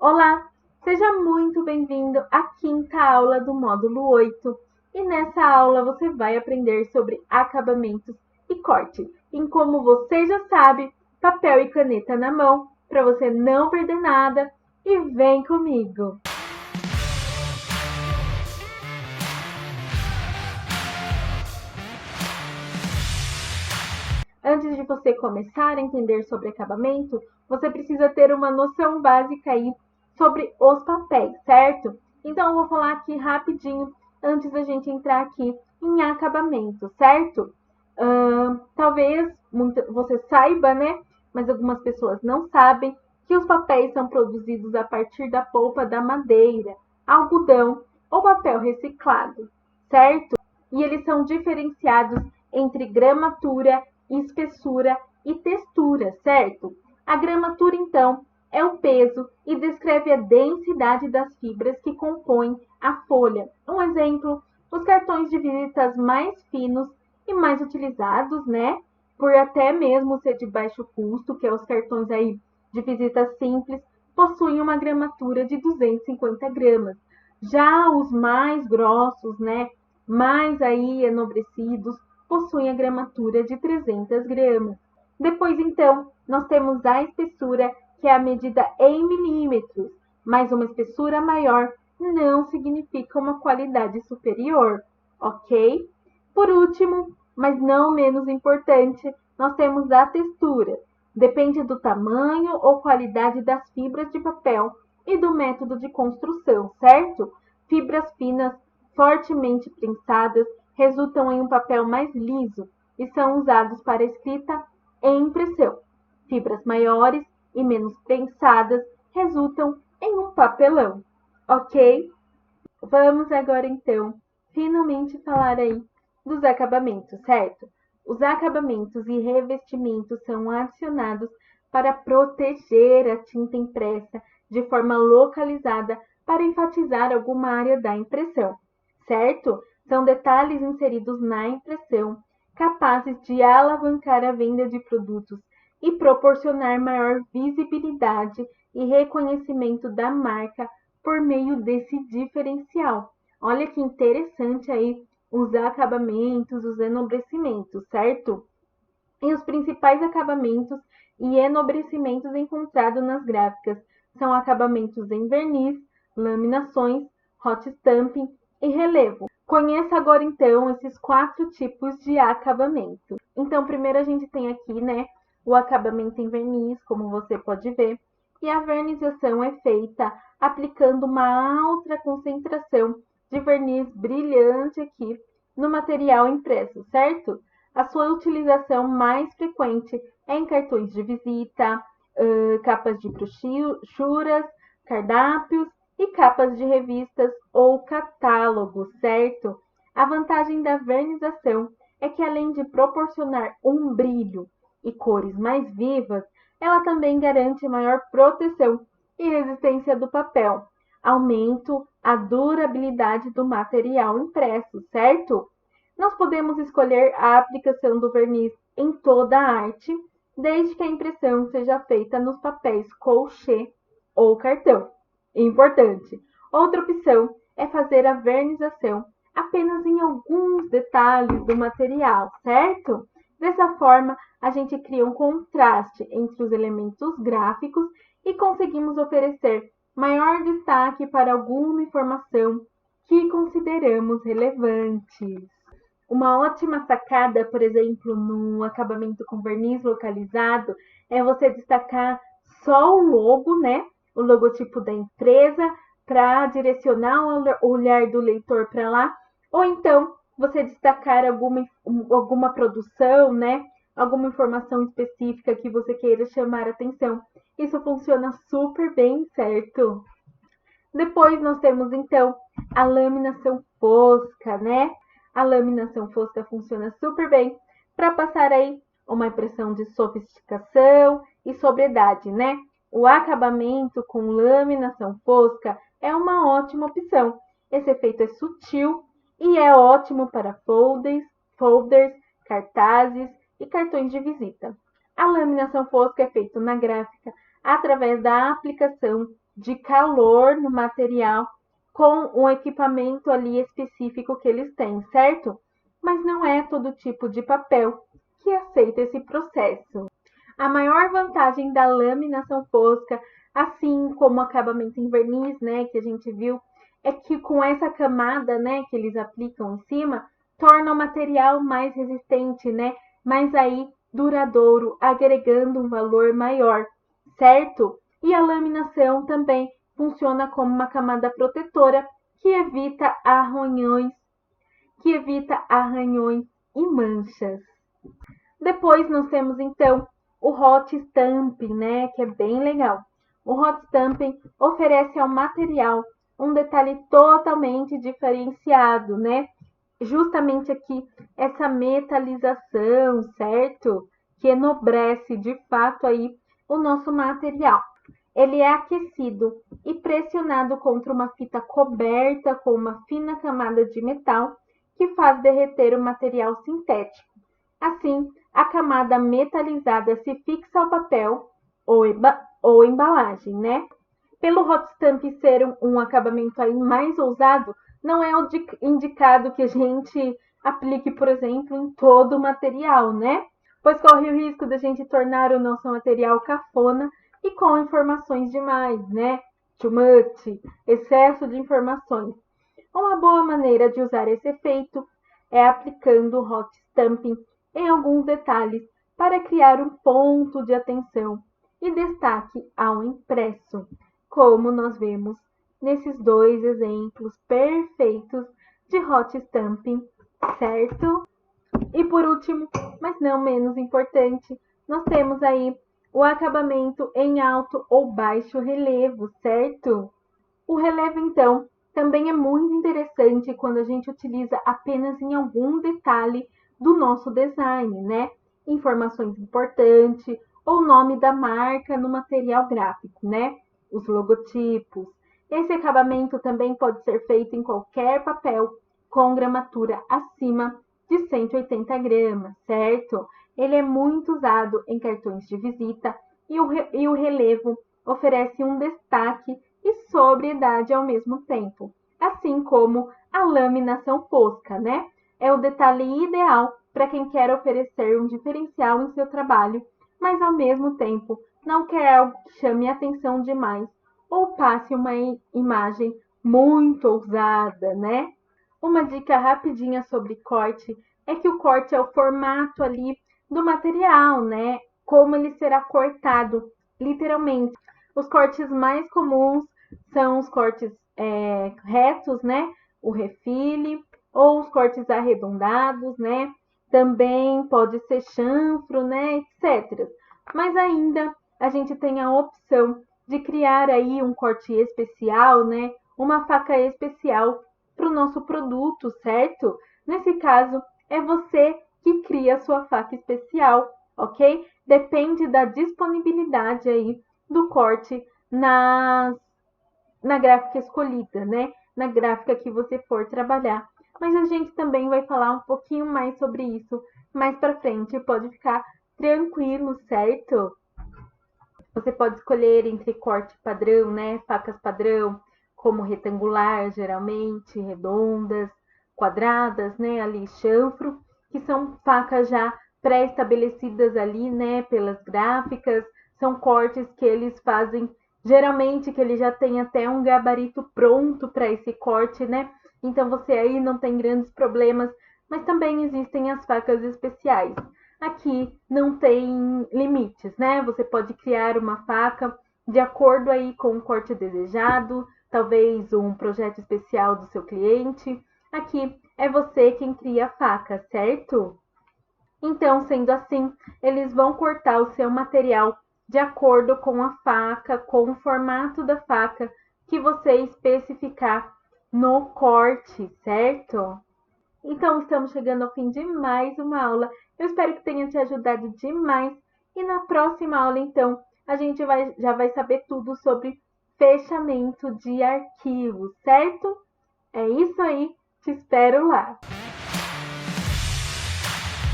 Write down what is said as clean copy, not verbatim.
Olá, seja muito bem-vindo à quinta aula do módulo 8. E nessa aula você vai aprender sobre acabamentos e corte. E como você já sabe, papel e caneta na mão, para você não perder nada. E vem comigo! Antes de você começar a entender sobre acabamento, você precisa ter uma noção básica aí sobre os papéis, certo? Então, eu vou falar aqui rapidinho, antes da gente entrar aqui em acabamento, certo? Talvez você saiba, né? Mas algumas pessoas não sabem que os papéis são produzidos a partir da polpa da madeira, algodão ou papel reciclado, certo? E eles são diferenciados entre gramatura, espessura e textura, certo? A gramatura, então, é o peso e descreve a densidade das fibras que compõem a folha. Um exemplo, os cartões de visitas mais finos e mais utilizados, né? Por até mesmo ser de baixo custo, que é os cartões aí de visita simples, possuem uma gramatura de 250 gramas. Já os mais grossos, né? Mais aí enobrecidos, possuem a gramatura de 300 gramas. Depois, então, nós temos a espessura, que é a medida em milímetros, mas uma espessura maior não significa uma qualidade superior, ok? Por último, mas não menos importante, nós temos a textura. Depende do tamanho ou qualidade das fibras de papel e do método de construção, certo? Fibras finas, fortemente prensadas, resultam em um papel mais liso e são usados para escrita e impressão. Fibras maiores e menos prensadas resultam em um papelão, ok? Vamos agora então, finalmente falar aí dos acabamentos, certo? Os acabamentos e revestimentos são adicionados para proteger a tinta impressa de forma localizada para enfatizar alguma área da impressão, certo? São detalhes inseridos na impressão capazes de alavancar a venda de produtos e proporcionar maior visibilidade e reconhecimento da marca por meio desse diferencial. Olha que interessante aí os acabamentos, os enobrecimentos, certo? E os principais acabamentos e enobrecimentos encontrados nas gráficas são acabamentos em verniz, laminações, hot stamping e relevo. Conheça agora então esses 4 tipos de acabamento. Então, primeiro a gente tem aqui, né, o acabamento em verniz, como você pode ver, e a vernização é feita aplicando uma alta concentração de verniz brilhante aqui no material impresso, certo? A sua utilização mais frequente é em cartões de visita, capas de brochuras, cardápios e capas de revistas ou catálogos, certo? A vantagem da vernização é que, além de proporcionar um brilho e cores mais vivas, ela também garante maior proteção e resistência do papel, aumento a durabilidade do material impresso, certo? Nós podemos escolher a aplicação do verniz em toda a arte, desde que a impressão seja feita nos papéis colchê ou cartão. Importante! Outra opção é fazer a vernização apenas em alguns detalhes do material, certo? Dessa forma, a gente cria um contraste entre os elementos gráficos e conseguimos oferecer maior destaque para alguma informação que consideramos relevante. Uma ótima sacada, por exemplo, no acabamento com verniz localizado, é você destacar só o logo, né? O logotipo da empresa, para direcionar o olhar do leitor para lá, ou então você destacar alguma produção, né? Alguma informação específica que você queira chamar a atenção. Isso funciona super bem, certo? Depois nós temos então a laminação fosca, né? A laminação fosca funciona super bem para passar aí uma impressão de sofisticação e sobriedade, né? O acabamento com laminação fosca é uma ótima opção. Esse efeito é sutil e é ótimo para folders, cartazes e cartões de visita. A laminação fosca é feita na gráfica através da aplicação de calor no material com um equipamento ali específico que eles têm, certo? Mas não é todo tipo de papel que aceita esse processo. A maior vantagem da laminação fosca, assim como o acabamento em verniz, né, que a gente viu, é que com essa camada, né, que eles aplicam em cima, torna o material mais resistente, né, mais aí duradouro, agregando um valor maior, certo? E a laminação também funciona como uma camada protetora que evita arranhões e manchas. Depois nós temos então o hot stamping, né, que é bem legal. O hot stamping oferece ao material um detalhe totalmente diferenciado, né? Justamente aqui essa metalização, certo? Que enobrece de fato aí o nosso material. Ele é aquecido e pressionado contra uma fita coberta com uma fina camada de metal que faz derreter o material sintético. Assim, a camada metalizada se fixa ao papel ou embalagem, né? Pelo hot stamp ser um acabamento aí mais ousado, não é indicado que a gente aplique, por exemplo, em todo o material, né? Pois corre o risco da gente tornar o nosso material cafona e com informações demais, né? Too much, excesso de informações. Uma boa maneira de usar esse efeito é aplicando o hot stamping em alguns detalhes para criar um ponto de atenção e destaque ao impresso, como nós vemos nesses dois exemplos perfeitos de hot stamping, certo? E por último, mas não menos importante, nós temos aí o acabamento em alto ou baixo relevo, certo? O relevo, então, também é muito interessante quando a gente utiliza apenas em algum detalhe do nosso design, né? Informações importantes ou nome da marca no material gráfico, né? Os logotipos. Esse acabamento também pode ser feito em qualquer papel com gramatura acima de 180 gramas, certo? Ele é muito usado em cartões de visita e o relevo oferece um destaque e sobriedade ao mesmo tempo, assim como a laminação fosca, né? É o detalhe ideal para quem quer oferecer um diferencial em seu trabalho, mas ao mesmo tempo não quer algo que chame atenção demais ou passe uma imagem muito ousada, né? Uma dica rapidinha sobre corte é que o corte é o formato ali do material, né? Como ele será cortado, literalmente. Os cortes mais comuns são os cortes retos, né? O refile, ou os cortes arredondados, né? Também pode ser chanfro, né? Etc. Mas ainda a gente tem a opção de criar aí um corte especial, né? Uma faca especial para o nosso produto, certo? Nesse caso, é você que cria a sua faca especial, ok? Depende da disponibilidade aí do corte na gráfica escolhida, né? Na gráfica que você for trabalhar. Mas a gente também vai falar um pouquinho mais sobre isso mais para frente. Pode ficar tranquilo, certo? Você pode escolher entre corte padrão, né? Facas padrão, como retangular, geralmente, redondas, quadradas, né? Ali chanfro, que são facas já pré-estabelecidas ali, né? Pelas gráficas, são cortes que eles fazem, geralmente que ele já tem até um gabarito pronto para esse corte, né? Então você aí não tem grandes problemas, mas também existem as facas especiais. Aqui não tem limites, né? Você pode criar uma faca de acordo aí com o corte desejado, talvez um projeto especial do seu cliente. Aqui é você quem cria a faca, certo? Então, sendo assim, eles vão cortar o seu material de acordo com a faca, com o formato da faca que você especificar no corte, certo? Então, estamos chegando ao fim de mais uma aula. Eu espero que tenha te ajudado demais. E na próxima aula, então, a gente já vai saber tudo sobre fechamento de arquivos, certo? É isso aí. Te espero lá.